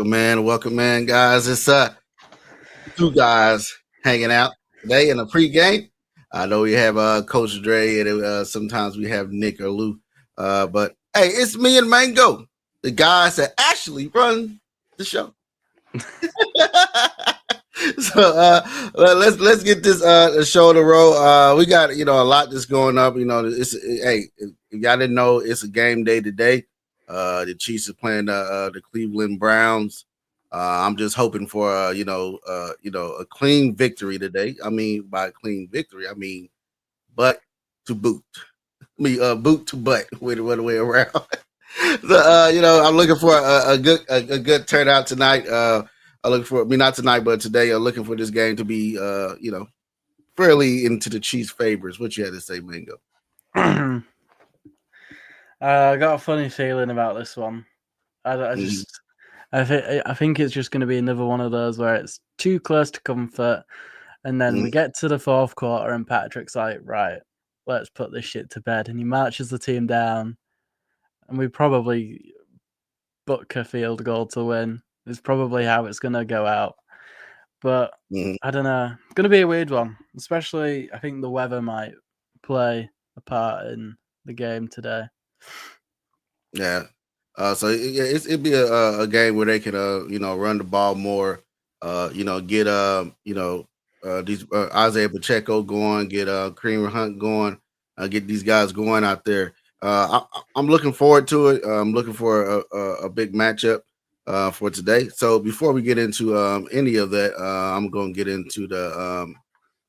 Welcome, man, guys. It's two guys hanging out today in the pregame. I know we have Coach Dre, and sometimes we have Nick or Lou. But hey, it's me and Mango, the guys that actually run the show. So let's get this show to roll. We got a lot that's going up. Hey, if y'all didn't know, it's a game day today. The Chiefs is playing the Cleveland Browns. I'm just hoping for a clean victory today. I mean, by clean victory, I mean butt to boot. Boot to butt with the other way around. So I'm looking for a good turnout tonight. I'm looking for not tonight, but today. I'm looking for this game to be fairly into the Chiefs' favors. What you had to say, Mango? I got a funny feeling about this one. I think it's just going to be another one of those where it's too close to comfort, and then we get to the fourth quarter and Patrick's like, right, let's put this shit to bed, and he marches the team down, and we probably book a field goal to win. Is probably how it's going to go out. But I don't know. It's going to be a weird one, especially I think the weather might play a part in the game today. Yeah. So it'd be a game where they can run the ball more. Get these Isaiah Pacheco going, get Kareem Hunt going, get these guys going out there. I'm looking forward to it. I'm looking for a big matchup for today. So before we get into any of that, I'm going to get into the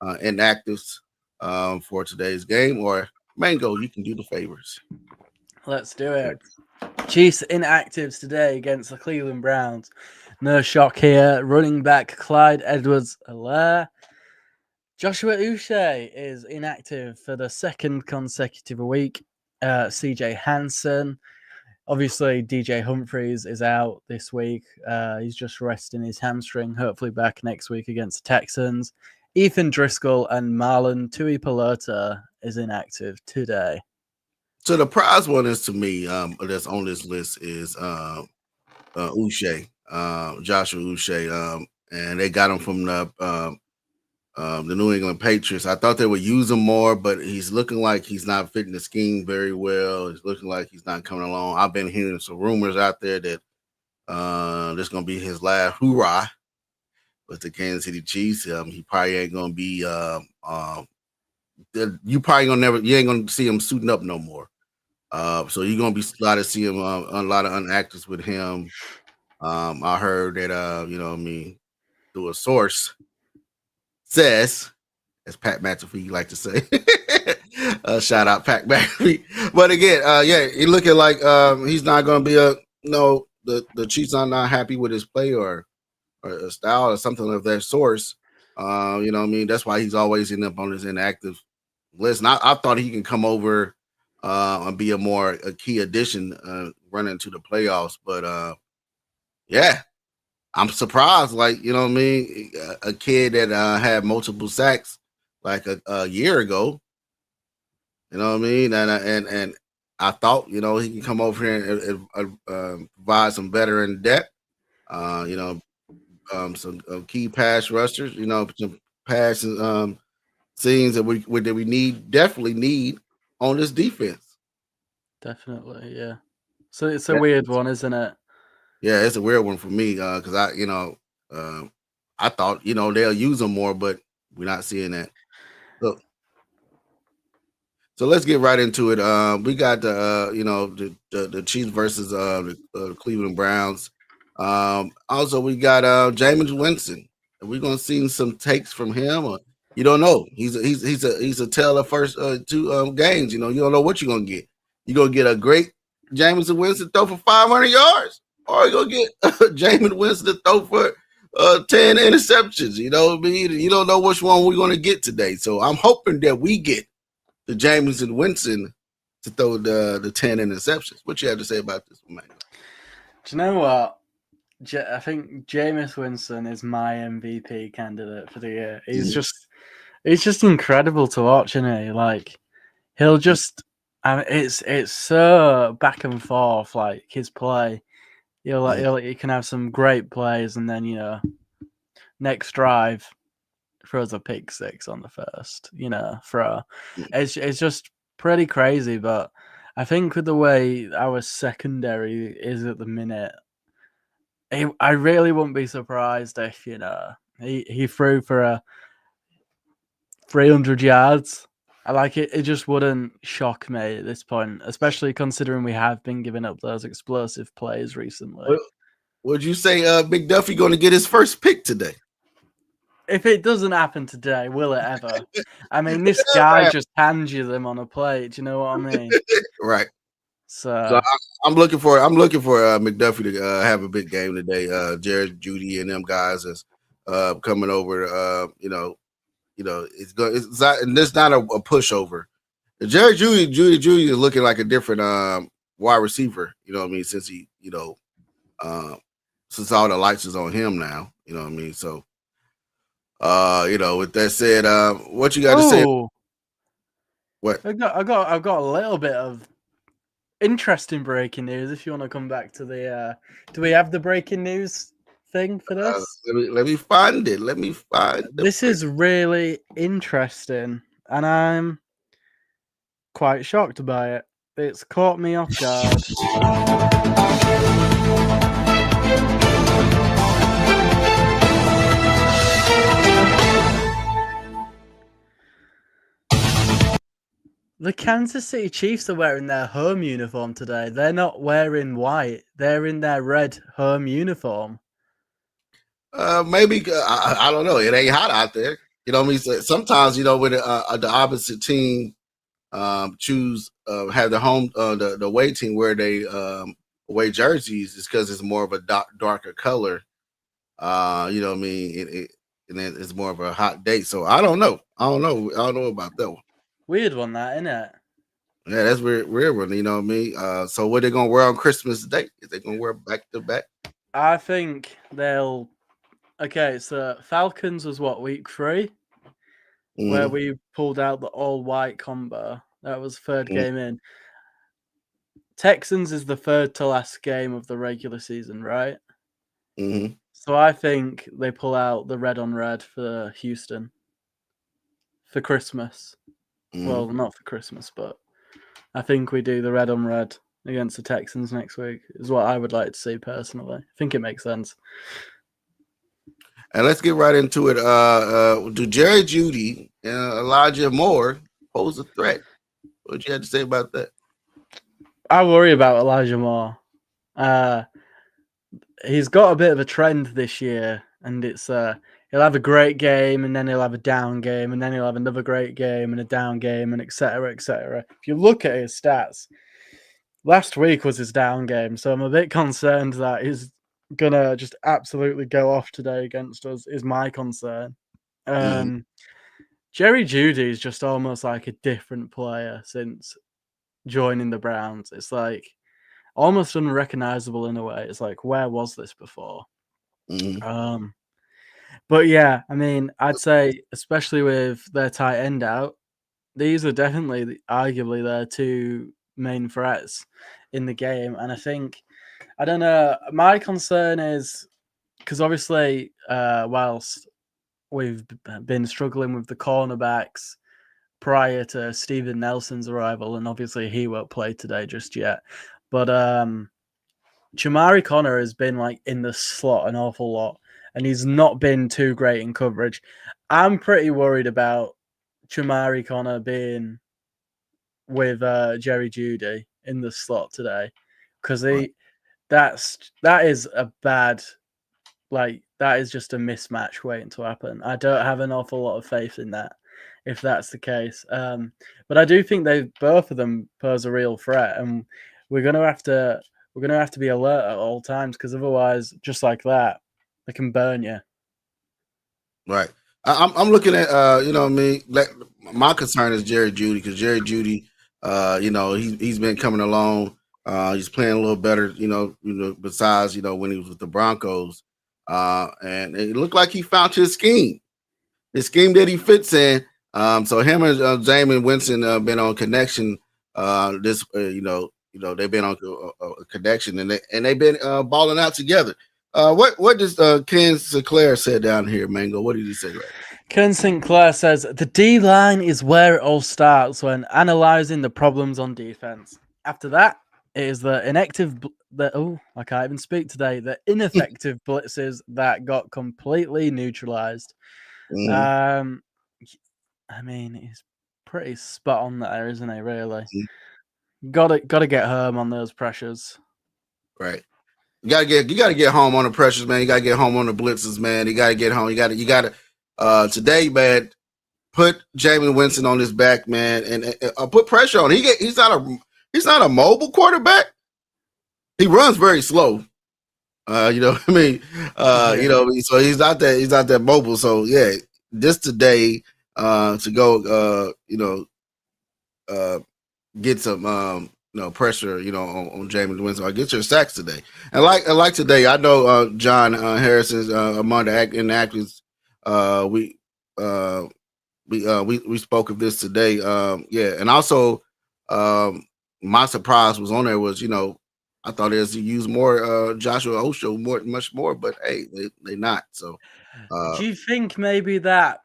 inactives for today's game. Or Mango, you can do the favors. Let's do it. Chiefs inactives today against the Cleveland Browns. No shock here. Running back Clyde Edwards-Helaire. Joshua Uche is inactive for the second consecutive week. CJ Hansen. Obviously, DJ Humphries is out this week. He's just resting his hamstring. Hopefully back next week against the Texans. Ethan Driscoll and Marlon Tuipulotu is inactive today. So the prize one is to me that's on this list is Uche, Joshua Uche, and they got him from the New England Patriots. I thought they would use him more, but he's looking like he's not fitting the scheme very well. He's looking like he's not coming along. I've been hearing some rumors out there that this is going to be his last hoorah with the Kansas City Chiefs. He probably ain't going to be. You ain't going to see him suiting up no more. So you're gonna be glad to see him a lot of unactives with him. I heard that through a source says, as Pat McAfee like to say, shout out Pat McAfee. But again, he looking like he's not gonna be the Chiefs are not happy with his play or a style or something of that source. That's why he's always ending up on his inactive list. And I thought he can come over and be a key addition running into the playoffs. But I'm surprised. Like, a kid that had multiple sacks like a year ago. You know what I mean? And I thought, he can come over here and provide some veteran depth. Some key pass rushers. Some passing scenes that we definitely need on this defense. Definitely, yeah. So it's a weird one, isn't it? Yeah, it's a weird one for me because I thought they'll use them more, but we're not seeing that. So let's get right into it. We got the Chiefs versus the Cleveland Browns. Also, we got Jameis Winston. Are we gonna see some takes from him? Or you don't know. He's a tale of first two games. You don't know what you're gonna get. You're gonna get a great Jameis Winston throw for 500 yards, or you're gonna get Jameis Winston throw for 10 interceptions. You know what I mean? You don't know which one we're gonna get today. So I'm hoping that we get the Jameis Winston to throw the 10 interceptions. What you have to say about this one, man? Do you know what? I think Jameis Winston is my MVP candidate for the year. He's just incredible to watch, isn't he? Like, he'll just, it's so back and forth, like his play. You can have some great plays, and then next drive throws a pick six on the first throw. It's just pretty crazy, but I think with the way our secondary is at the minute, I really wouldn't be surprised if he threw for a 300 yards. I like it. It just wouldn't shock me at this point, especially considering we have been giving up those explosive plays recently. Would you say Big Duffy going to get his first pick today? If it doesn't happen today, will it ever? I mean, this guy just hands you them on a plate. Do you know what I mean? Right. So I'm looking for McDuffie to have a big game today. Jared Judy and them guys is coming over. It's not, and it's not a pushover. Jared Judy is looking like a different wide receiver. You know what I mean? Since he since all the lights is on him now. You know what I mean? So with that said, what you got to say? What? I've got a little bit of interesting breaking news. If you want to come back to the, do we have the breaking news thing for this? Let me find it. Let me find. This is really interesting, and I'm quite shocked by it. It's caught me off guard. The Kansas City Chiefs are wearing their home uniform today. They're not wearing white. They're in their red home uniform. Maybe I don't know. It ain't hot out there. You know what I mean? So sometimes when the opposite team choose have the home the away team wear they away jerseys, is because it's more of a darker color. You know what I mean? And then it's more of a hot day. So I don't know. I don't know about that one. Weird one, that, isn't it? Yeah, that's weird one. You know what I mean? So what they gonna wear on Christmas Day? Is they gonna wear back to back? I think they'll. Okay, so Falcons was what, week 3? Mm-hmm. Where we pulled out the all-white combo. That was third game in. Texans is the third to last game of the regular season, right? Mm-hmm. So I think they pull out the red on red for Houston for Christmas. Mm-hmm. Well, not for Christmas, but I think we do the red on red against the Texans next week, is what I would like to see personally. I think it makes sense. And let's get right into it. Do Jerry Jeudy and Elijah Moore pose a threat? What you had to say about that? I worry about Elijah Moore. He's got a bit of a trend this year, and it's he'll have a great game, and then he'll have a down game, and then he'll have another great game and a down game, and etc. etc. If you look at his stats, last week was his down game, so I'm a bit concerned that he's gonna just absolutely go off today against us, is my concern. Jerry Jeudy is just almost like a different player since joining the Browns. It's like almost unrecognizable in a way. It's like, where was this before? But yeah, I mean, I'd say especially with their tight end out, these are definitely arguably their two main threats in the game. And I think, I don't know, my concern is because obviously whilst we've been struggling with the cornerbacks prior to Steven Nelson's arrival, and obviously he won't play today just yet, but Jamari Connor has been like in the slot an awful lot, and he's not been too great in coverage. I'm pretty worried about Jamari Connor being with Jerry Jeudy in the slot today, because that is a bad, like, that is just a mismatch waiting to happen. I don't have an awful lot of faith in that, if that's the case. But I do think both of them pose a real threat, and we're gonna have to be alert at all times, because otherwise, just like that, they can burn you. Right. I'm looking at you know what I mean. Like, my concern is Jerry Jeudy, because Jerry Jeudy, he's been coming along. He's playing a little better, besides when he was with the Broncos, and it looked like he found his scheme that he fits in. So him and Jameis Winston been on connection this they've been on a connection, and they've been balling out together. What does Ken Sinclair said down here, Mango? What did he say? Right? Ken Sinclair says the D line is where it all starts when analyzing the problems on defense. After that, it is the ineffective blitzes that got completely neutralized. Mm-hmm. I mean, he's pretty spot on there, isn't he? Really, Mm-hmm. gotta get home on those pressures. Right. You gotta get home on the pressures, man. You gotta get home on the blitzes, man. You gotta get home. You gotta today, man. Put Jameis Winston on his back, man, and put pressure on. He's not a mobile quarterback. He runs very slow. You know what I mean? So he's not that mobile. So yeah, just today, to go, get some, pressure, on Jameis Winston. Get your sacks today. And like today, I know John Harrison's among the actors. We spoke of this today. And also, my surprise was on there was, I thought they use more Joshua Osho much more, but hey, they not. So, do you think maybe that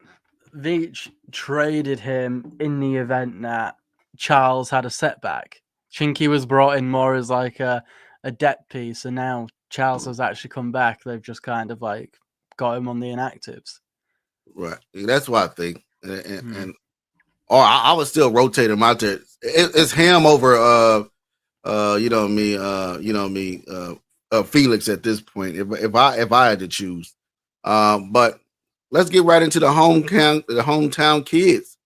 Veach traded him in the event that Charles had a setback? Think he was brought in more as like a depth piece, and now Charles has actually come back. They've just kind of like got him on the inactives. Right. That's what I think. And I would still rotate him out there. It's him over Felix at this point. If I had to choose. But let's get right into the hometown kids.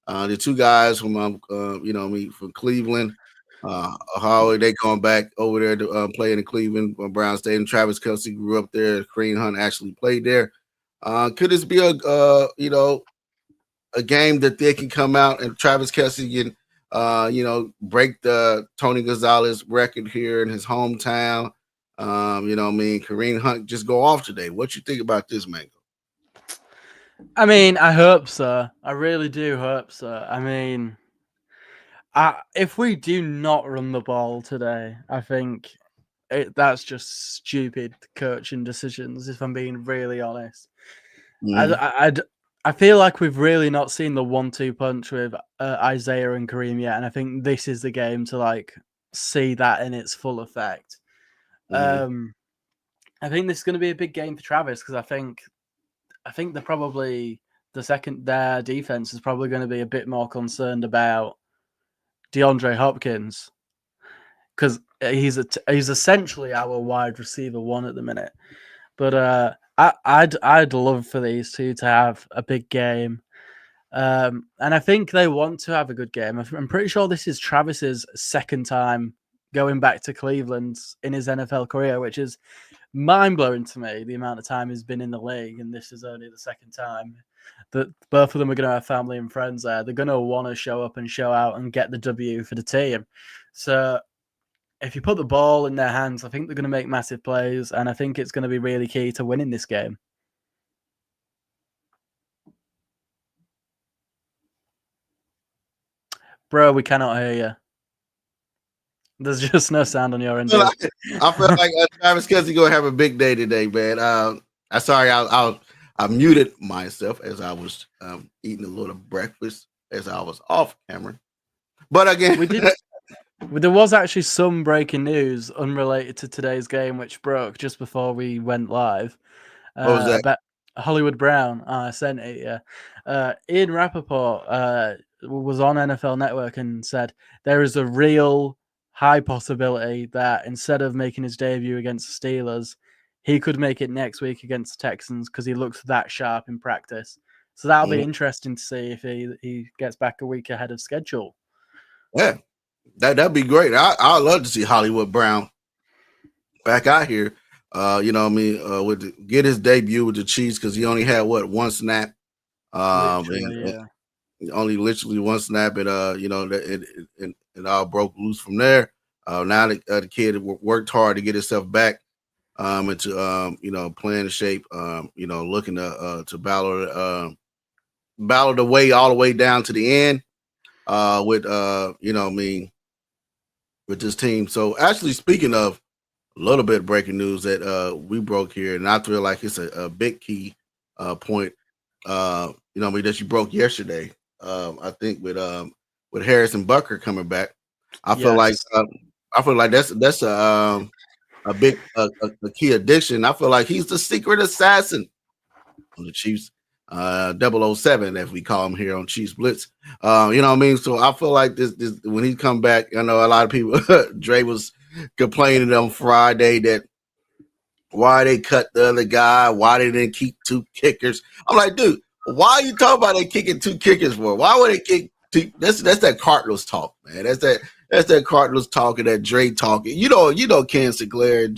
The two guys from from Cleveland. How are they going back over there to play in the Cleveland Brown Stadium? Travis Kelce grew up there. Kareem Hunt actually played there. Could this be a game that they can come out and Travis Kelce can break the Tony Gonzalez record here in his hometown? Kareem Hunt just go off today. What you think about this, Mango? I mean, I hope so. I really do hope so. I mean, if we do not run the ball today, I think that's just stupid coaching decisions, if I'm being really honest. Mm-hmm. I feel like we've really not seen the 1-2 punch with Isaiah and Kareem yet, and I think this is the game to like see that in its full effect. Mm-hmm. I think this is going to be a big game for Travis because I think they're probably their defense is probably going to be a bit more concerned about DeAndre Hopkins because he's essentially our wide receiver one at the minute. But I'd love for these two to have a big game. And I think they want to have a good game. I'm pretty sure this is Travis's second time going back to Cleveland in his NFL career, which is mind-blowing to me, the amount of time he's been in the league, and this is only the second time that both of them are going to have family and friends there. They're going to want to show up and show out and get the W for the team. So if you put the ball in their hands, I think they're going to make massive plays, and I think it's going to be really key to winning this game. Bro, we cannot hear you. There's just no sound on your end. I feel like Travis Kelce gonna have a big day today, man. I'm sorry, I muted myself as I was eating a little breakfast as I was off camera. But again, there was actually some breaking news unrelated to today's game, which broke just before we went live. What was that? About Hollywood Brown. I sent it. Yeah, Ian Rappaport was on NFL Network and said there is a real high possibility that instead of making his debut against the Steelers, he could make it next week against the Texans because he looks that sharp in practice. So that'll be interesting to see if he gets back a week ahead of schedule. Yeah, that'd be great. I'd love to see Hollywood Brown back out here. Get his debut with the Chiefs because he only had one snap. Only literally one snap, and it all broke loose from there. Now the kid worked hard to get himself back into playing shape. Looking to battle the way all the way down to the end. With with this team. So actually, speaking of a little bit of breaking news that we broke here, and I feel like it's a big key point. I mean, that you broke yesterday. I think with Harrison Bucker coming back, I feel like Yes. that's a big a key addition. I feel like he's the secret assassin on the Chiefs. 007, as we call him here on Chiefs Blitz. You know what I mean? So I feel like this when he come back, I know a lot of people Dre was complaining on Friday that why they cut the other guy, why they didn't keep two kickers. I'm like, dude, why are you talking about they kicking two kickers for? Why would they kick two? That's that Cardinals talk, man. That's that Cardinals talking, that Dre talking. You know Ken Sinclair,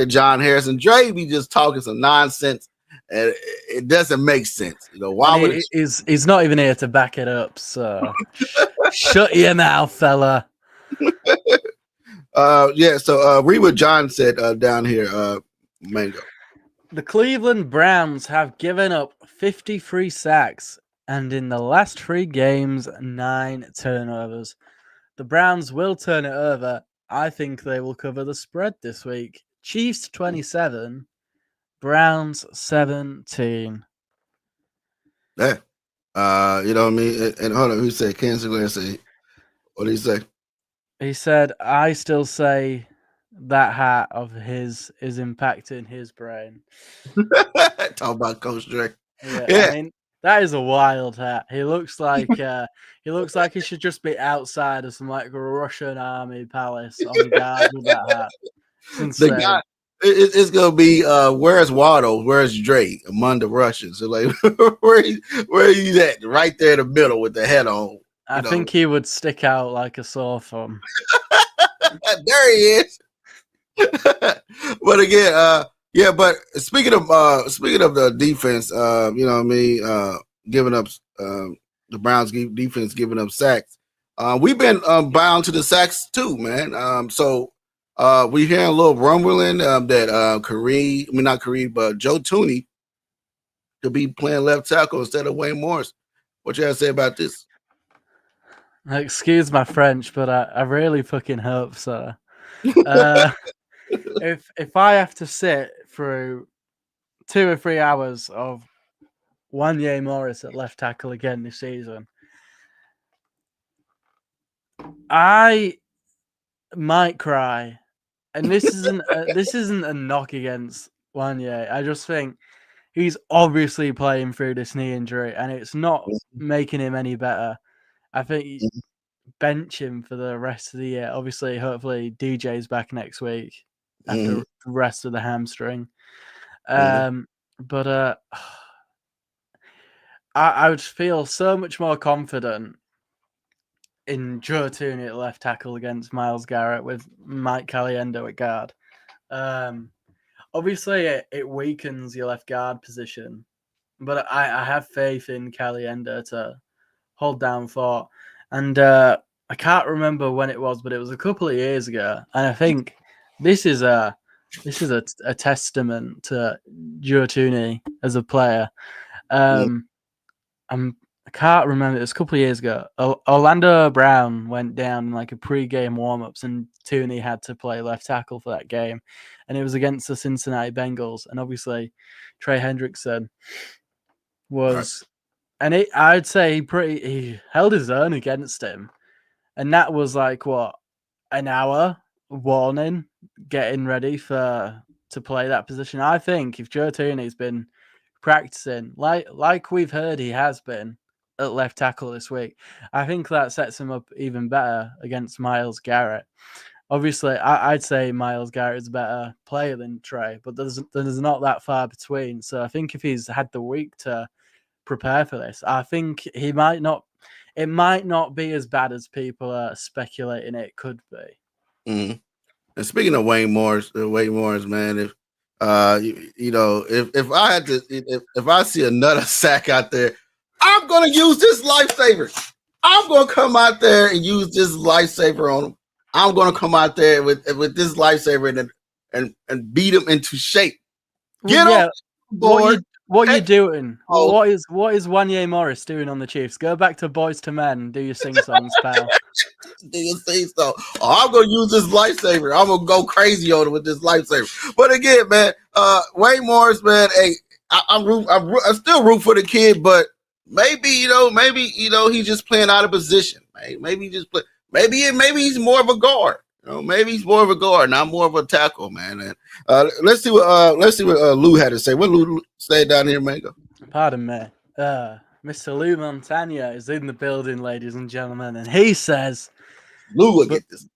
John Harrison. Dre be just talking some nonsense. And it doesn't make sense. Why would he's not even here to back it up, so shut your mouth, fella. So read what John said down here, Mango. The Cleveland Browns have given up 53 sacks and in the last 3 games, 9 turnovers. The Browns will turn it over. I think they will cover the spread this week. Chiefs 27, Browns 17. Yeah. You know what I mean? And hold on, who said Ken Sinclair say? What did he say? He said, I still say that hat of his is impacting his brain. Talk about Coach Dre. Yeah. I mean, that is a wild hat. He looks like he should just be outside of some like Russian army palace on guard with that hat. The guy, it's gonna be where's Waddle, where's Dre among the Russians? So like where he's at? Right there in the middle with the head on. I think he would stick out like a sore thumb. There he is. But again, yeah, but speaking of the defense, you know what I mean, giving up the Browns defense giving up sacks. We've been bound to the sacks too, man. So we hearing a little rumbling that not Kareem, but Joe Tooney could be playing left tackle instead of Wayne Morris. What you have to say about this? Excuse my French, but I really fucking hope so. If I have to sit through 2 or 3 hours of Wanye Morris at left tackle again this season, I might cry. And this isn't a knock against Wanye. I just think he's obviously playing through this knee injury, and it's not making him any better. I think you bench him for the rest of the year. Obviously, hopefully DJ's back next week after the rest of the hamstring. But I would feel so much more confident in Joe Tooney at left tackle against Myles Garrett with Mike Caliendo at guard. Obviously, it weakens your left guard position, but I have faith in Caliendo to hold down fort. And I can't remember when it was, but it was a couple of years ago. And I think this is a testament to Joe Tooney as a player. I can't remember. It was a couple of years ago. Orlando Brown went down in like a pre-game warm-ups, and Tooney had to play left tackle for that game, and it was against the Cincinnati Bengals. And obviously, Trey Hendrickson was, and I'd say he held his own against him, and that was like what, an hour warning, getting ready to play that position. I think if Joe Tooney's been practicing like we've heard he has been at left tackle this week, I think that sets him up even better against Myles Garrett. Obviously, I'd say Myles Garrett is a better player than Trey, but there's not that far between. So I think if he's had the week to prepare for this, I think it might not be as bad as people are speculating it could be. And speaking of Wayne Morris, man, if if I had to, if I see another sack out there, I'm gonna use this lifesaver. I'm gonna come out there and use this lifesaver on him. I'm gonna come out there with this lifesaver and beat him into shape. Get on board. What are you doing? What is Wanye Morris doing on the Chiefs? Go back to Boys to Men and do your sing songs, pal. So, I'm gonna use this lifesaver. I'm gonna go crazy on it with this lifesaver. But again, man, Wayne Morris, man, hey, I still root for the kid, but maybe he's just playing out of position. Maybe he just play. Maybe he's more of a guard. Maybe he's more of a guard, not more of a tackle, man. And let's see what Lou had to say. What Lou said down here, Mango? Pardon me. Mr. Lou Montagna is in the building, ladies and gentlemen, and he says Lou will get this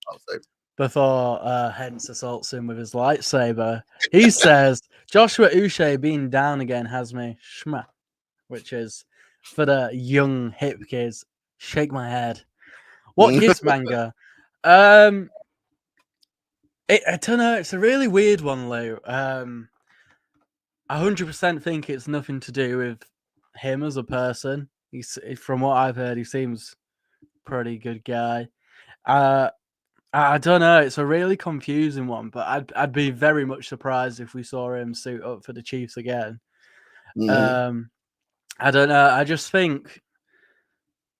before Hence assaults him with his lightsaber. He says Joshua Uche being down again has me shma, which is for the young hip kids. Shake my head. What gives Manga? I don't know. It's a really weird one, Lou. I 100% think it's nothing to do with him as a person. From what I've heard, he seems pretty good guy. I don't know. It's a really confusing one, but I'd be very much surprised if we saw him suit up for the Chiefs again. Mm-hmm. I don't know. I just think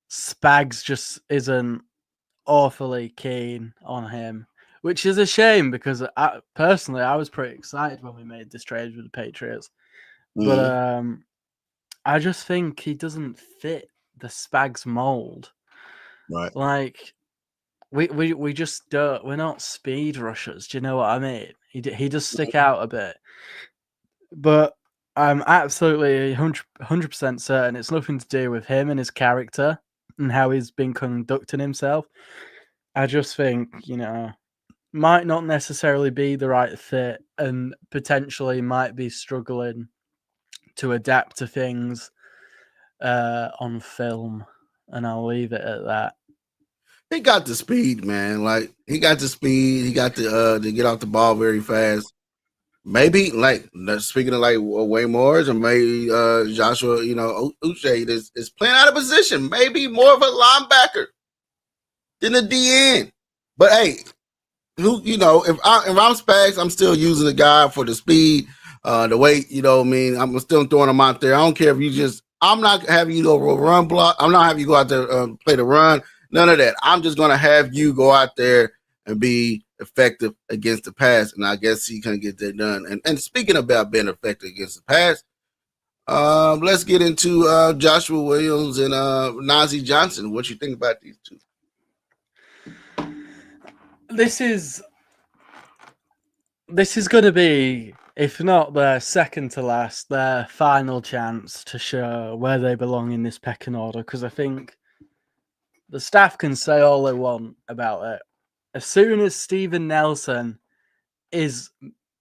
Spags just isn't awfully keen on him, which is a shame because personally I was pretty excited when we made this trade with the Patriots. Mm-hmm. But I just think he doesn't fit the Spags mold. Right. Like we just don't. We're not speed rushers. Do you know what I mean? He does stick out a bit, but I'm absolutely 100% certain it's nothing to do with him and his character and how he's been conducting himself. I just think, might not necessarily be the right fit and potentially might be struggling to adapt to things on film. And I'll leave it at that. He got the speed, man. Like, he got the speed. He got to get off the ball very fast. Maybe, like, speaking of, like, Wayne Morris or maybe Joshua, Uche is playing out of position. Maybe more of a linebacker than a DN. But, hey, if I'm Spags, I'm still using the guy for the speed, the weight, I'm still throwing him out there. I don't care if I'm not having you go run block. I'm not having you go out there play the run. None of that. I'm just going to have you go out there and be effective against the pass, and I guess he can get that done. And speaking about being effective against the pass, let's get into Joshua Williams and Najee Johnson. What you think about these two? This is going to be, if not their second to last, their final chance to show where they belong in this pecking order, because I think the staff can say all they want about it. As soon as Steven Nelson is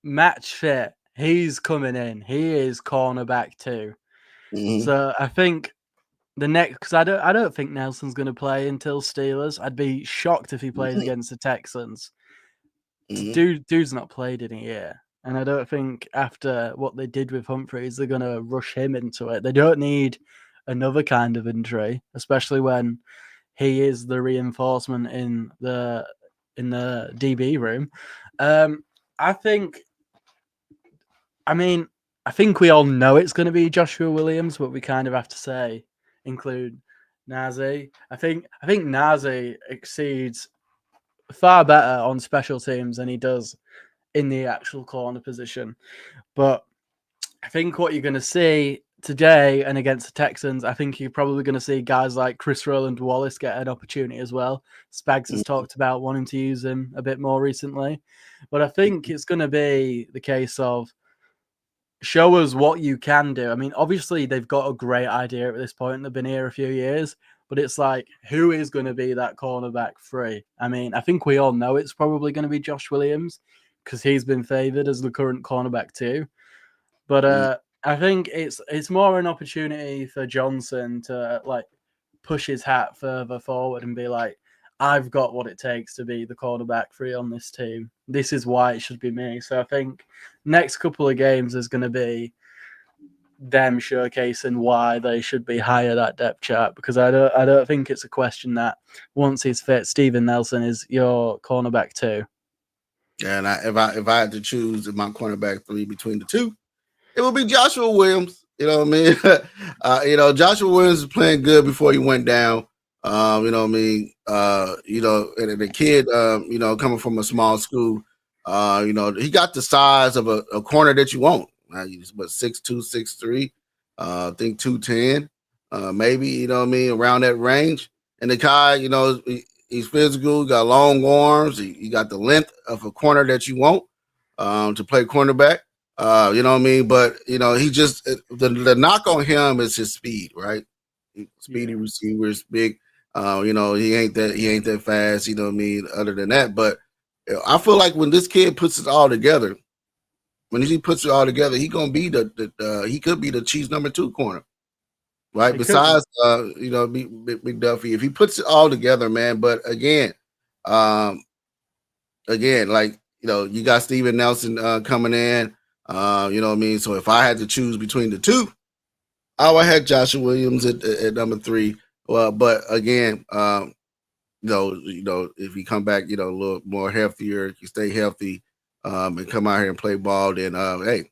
match fit, he's coming in. He is cornerback too. Mm-hmm. So I think the next, because I don't think Nelson's going to play until Steelers. I'd be shocked if he plays against the Texans. Mm-hmm. Dude's not played in a year. And I don't think after what they did with Humphreys, they're going to rush him into it. They don't need another kind of injury, especially when he is the reinforcement in the DB room. I think we all know it's going to be Joshua Williams, but we kind of have to include Najee. I think Najee exceeds far better on special teams than he does in the actual corner position. But I think what you're going to see today and against the Texans, I think you're probably going to see guys like Chris Roland Wallace get an opportunity as well. Spags has talked about wanting to use him a bit more recently. But I think it's going to be the case of show us what you can do. I mean, obviously, they've got a great idea at this point. They've been here a few years. But it's like, who is going to be that cornerback free? I mean, I think we all know it's probably going to be Josh Williams because he's been favored as the current cornerback too. But I think it's more an opportunity for Johnson to like push his hat further forward and be like, I've got what it takes to be the cornerback free on this team. This is why it should be me. So I think next couple of games is going to be them showcasing why they should be higher that depth chart, because I don't think it's a question that once he's fit, Steven Nelson is your cornerback too. Yeah, and if I had to choose my cornerback three between the two, it would be Joshua Williams. You know what I mean? Joshua Williams is playing good before he went down. You know what I mean? And the kid, coming from a small school, he got the size of a corner that you want. He's 6'2", 6'3", I think 210, maybe, you know what I mean, around that range. And the guy, he's physical, got long arms, he got the length of a corner that you want to play cornerback. You know what I mean? But he just the knock on him is his speed, right? Speedy receivers, big. He ain't that fast. You know what I mean? Other than that, but I feel like when this kid puts it all together, he gonna be he could be the Chiefs' number 2 corner, right? Besides, McDuffie, if he puts it all together, man. But um, like you got Steven Nelson coming in. You know what I mean? So if I had to choose between the two, I would have Joshua Williams at number 3. Well, but again, if he come back, a little more healthier, he stay healthy, and come out here and play ball, then hey,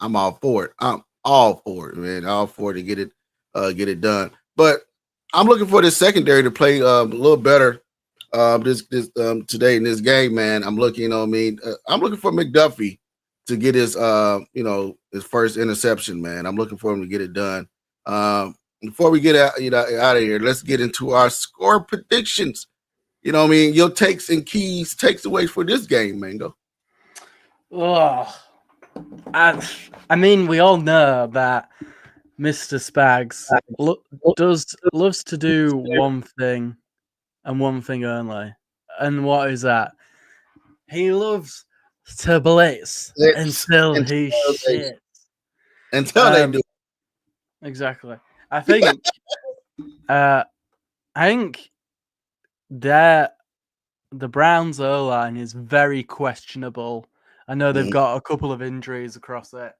I'm all for it. I'm all for it, man. All for it to get it done. But I'm looking for this secondary to play a little better this today in this game, man. I'm looking, I'm looking for McDuffie to get his his first interception, man. I'm looking for him to get it done. Before we get out of here, let's get into our score predictions. You know what I mean? Your takes and keys takes away for this game, Mango. Oh, I mean, we all know that Mr. Spags loves to do one thing and one thing only. And what is that? He loves to blitz until he shits. Until they do. Exactly. I think that the Browns O-line is very questionable. I know they've got a couple of injuries across it.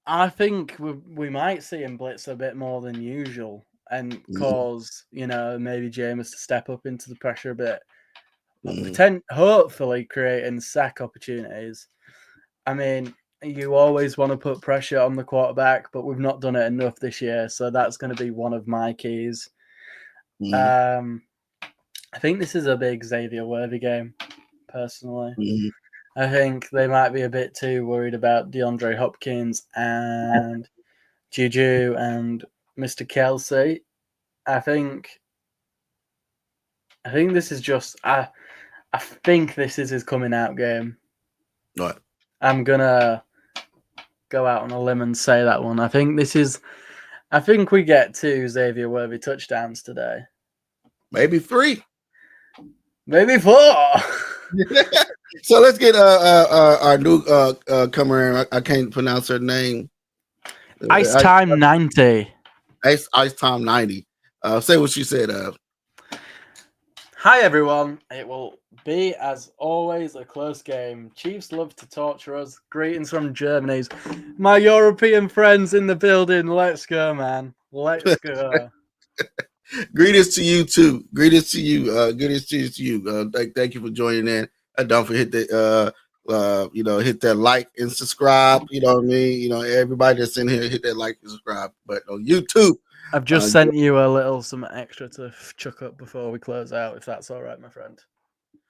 I think we might see him blitz a bit more than usual and cause, maybe Jameis to step up into the pressure a bit. Hopefully creating sack opportunities. I mean, you always want to put pressure on the quarterback, but we've not done it enough this year, so that's going to be one of my keys. I think this is a big Xavier Worthy game, personally. I think they might be a bit too worried about DeAndre Hopkins and Juju and Mr. Kelsey. I think this is just I think this is his coming out game. Right. I'm gonna go out on a limb and say that one. I think we get 2 Xavier Worthy touchdowns today. Maybe 3. Maybe 4. So let's get our new comer in. I can't pronounce her name. Ice Time 90. Ice Time 90. Say what she said. Hi everyone. It will be, as always, a close game. Chiefs love to torture us. Greetings from Germany's my European friends in the building. Let's go, man. Let's go. Greetings to you too. Greetings to you. Greetings to you. Thank you for joining in. Don't forget to hit that like and subscribe. You know what I mean? Everybody that's in here, hit that like and subscribe. But on YouTube, I've just sent you a little some extra to chuck up before we close out, if that's all right, my friend.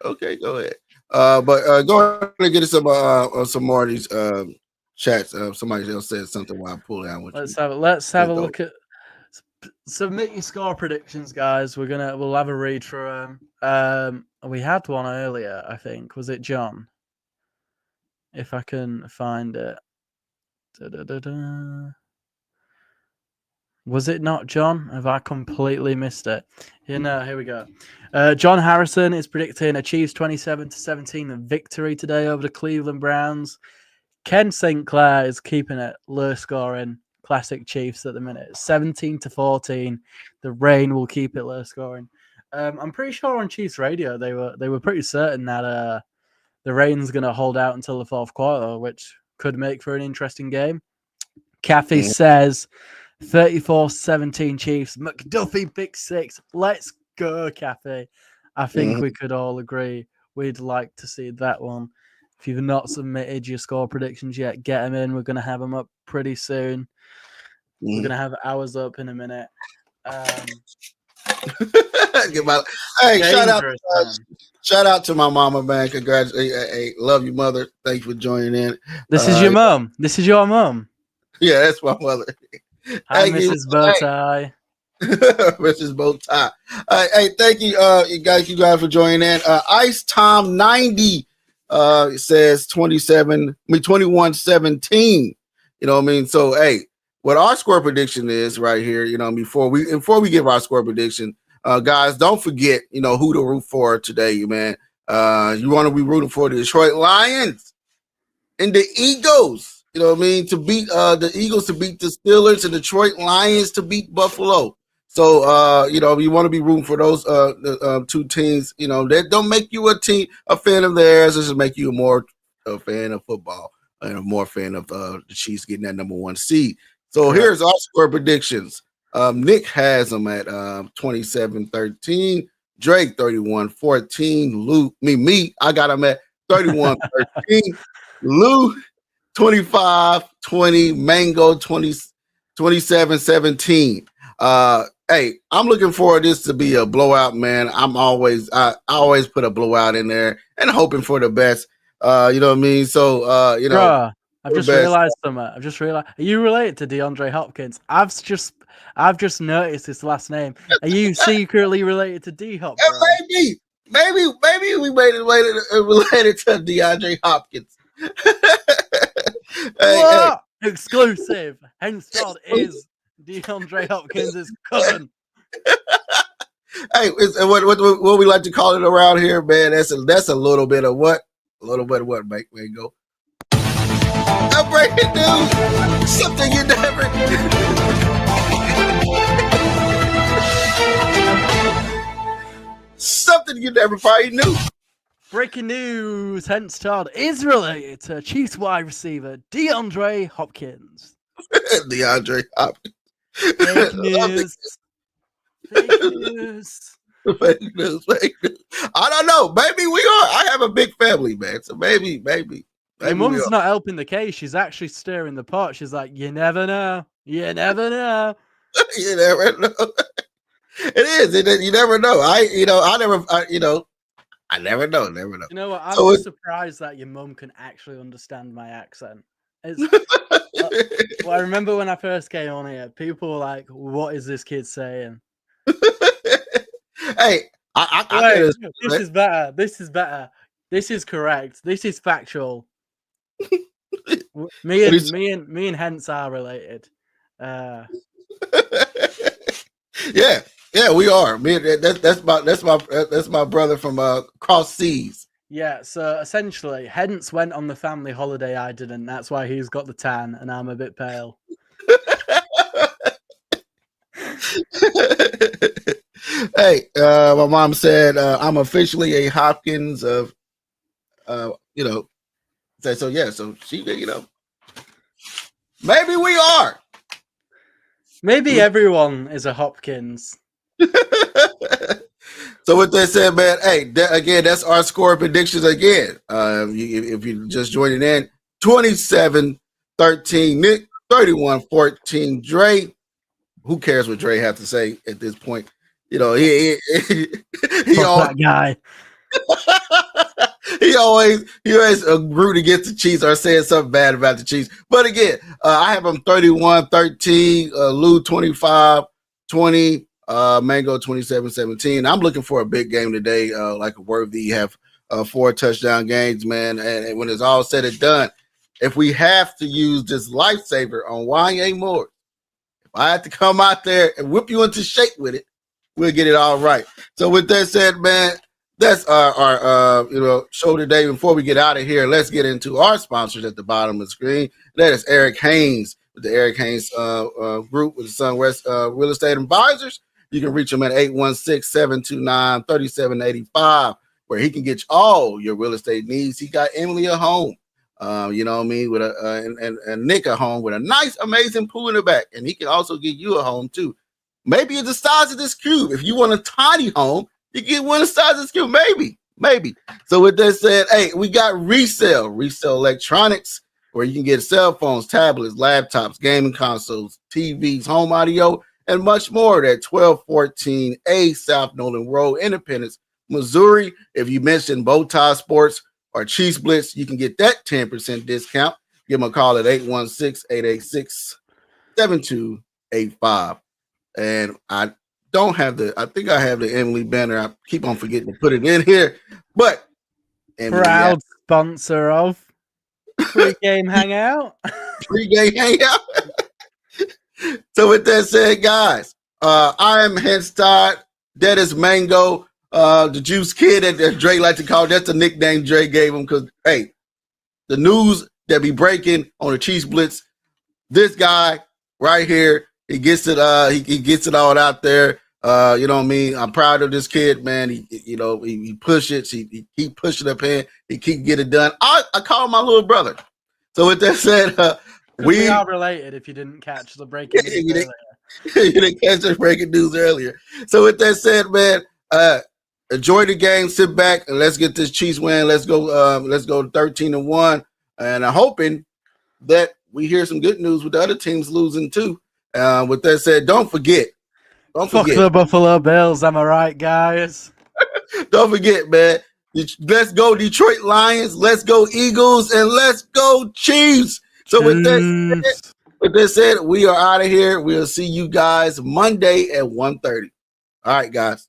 Okay, go ahead. But go ahead and get us some more of these chats. Somebody else said something while I pull down. Let's have a look at. Submit your score predictions, guys. We'll have a read for them. We had one earlier, I think. Was it John? If I can find it. Was it not John? Have I completely missed it? Here we go. John Harrison is predicting a Chiefs 27-17 victory today over the Cleveland Browns. Ken St. Clair is keeping it low scoring. Classic Chiefs at the minute. 17-14. The rain will keep it low scoring. I'm pretty sure on Chiefs radio they were pretty certain that the rain's going to hold out until the fourth quarter, which could make for an interesting game. Kathy says 34-17 Chiefs. McDuffie pick 6. Let's go, Kathy. I think we could all agree we'd like to see that one. If you've not submitted your score predictions yet, get them in. We're going to have them up pretty soon. We're going to have ours up in a minute. Hey, dangerous, shout out to my mama, man. Congratulations. Hey, love you, mother. Thank you for joining in. This is your mom. This is your mom. Yeah, that's my mother. Hi, Mrs. Bowtie. Mrs. Bowtie. Hey, thank you, you guys for joining in. Ice Tom 90 it says 21-17. You know what I mean? So hey, what our score prediction is right here, you know, before we give our score prediction, guys, don't forget, you know, who to root for today, man. You want to be rooting for the Detroit Lions and the Eagles. You know what I mean? To beat the Eagles, to beat the Steelers, and Detroit Lions to beat Buffalo. So you know, you want to be rooting for those two teams. You know, that don't make you a fan of theirs. It just make you a fan of football and a more fan of the Chiefs getting that number 1 seed. So here's our score predictions. Nick has them at 27-13. Drake 31-14. Lou, I got him at 31-13. Lou 25-20. Mango 27-17. Hey, I'm looking for this to be a blowout, man. I always put a blowout in there and hoping for the best. You know what I mean? So you know, bruh, I've just realized something. Are you related to DeAndre Hopkins? I've just noticed his last name. Are you secretly related to D-Hop? Maybe we made it related to DeAndre Hopkins. Hey. Exclusive. Henceforth is DeAndre Hopkins' cousin. Hey, what we like to call it around here, man. That's a little bit of what? A little bit of what, Mike? Go. A breaking news. Something you never. Something you never probably knew. Breaking news. Henceforth is related to Chiefs wide receiver DeAndre Hopkins. DeAndre Hopkins. Fake news. Fake news. Fake news. I don't know. Maybe we are. I have a big family, man. So maybe. My mum's not helping the case. She's actually stirring the pot. She's like, you never know. You never know. You never know. It is. You never know. I never know. You know what? I'm just surprised that your mum can actually understand my accent. Well, I remember when I first came on here, people were like, "What is this kid saying?" Hey, this is better. This is better. This is correct. This is factual. Me and Hence are related. Yeah, we are. That's my brother from cross seas. Yeah, so essentially, Hence went on the family holiday. I didn't. That's why he's got the tan, and I'm a bit pale. Hey, my mom said I'm officially a Hopkins of, you know. So yeah, so she, you know, maybe we are. Maybe everyone is a Hopkins. So with that said, man, hey, again, that's our score predictions again. If you're just joining in, 27-13 Nick, 31-14 Dre. Who cares what Dre have to say at this point? You know, he that guy. he always root against the Chiefs or saying something bad about the Chiefs. But again, I have him 31-13, Lou 25-20, Mango 27-17. I'm looking for a big game today, like a Worthy have 4 touchdown games, man. And when it's all said and done, if we have to use this lifesaver on Wanye Moore, if I have to come out there and whip you into shape with it, we'll get it all right. So with that said, man, that's our show today. Before we get out of here, let's get into our sponsors at the bottom of the screen. That is Eric Haynes with the Eric Haynes group with the SunWest Real Estate Advisors. You can reach him at 816-729-3785, where he can get you all your real estate needs. He got Emily a home, you know what I mean, with and Nick a home with a nice, amazing pool in the back, and he can also get you a home too. Maybe it's the size of this cube. If you want a tiny home, you get one the size of this cube. Maybe. So with that said, hey, we got resale electronics, where you can get cell phones, tablets, laptops, gaming consoles, TVs, home audio, and much more at 1214A South Nolan Road, Independence, Missouri. If you mention Bowtie Sports or Chiefs Blitz, you can get that 10% discount. Give them a call at 816-886-7285. And I think I have the Emily banner. I keep on forgetting to put it in here. But Emily, proud sponsor of Pregame Hangout. Pregame Hangout. So with that said, guys, I am Henstad. That is Mango, the Juice Kid, as Dre like to call. That's the nickname Dre gave him because, hey, the news that be breaking on the Chiefs Blitz, this guy right here, he gets it. He gets it all out there. You know what I mean? I'm proud of this kid, man. He pushes. He keep pushing up in. He keep get it done. I call him my little brother. So with that said, we are related. If you didn't catch the breaking news earlier. You didn't catch the breaking news earlier. So with that said, man, enjoy the game. Sit back and let's get this Chiefs win. Let's go 13-1, and I'm hoping that we hear some good news with the other teams losing too. With that said, don't forget. Fuck the Buffalo Bills. Am I right, guys? Don't forget, man. Let's go Detroit Lions. Let's go Eagles, and let's go Chiefs. So with that said, we are out of here. We'll see you guys Monday at 1:30. All right, guys.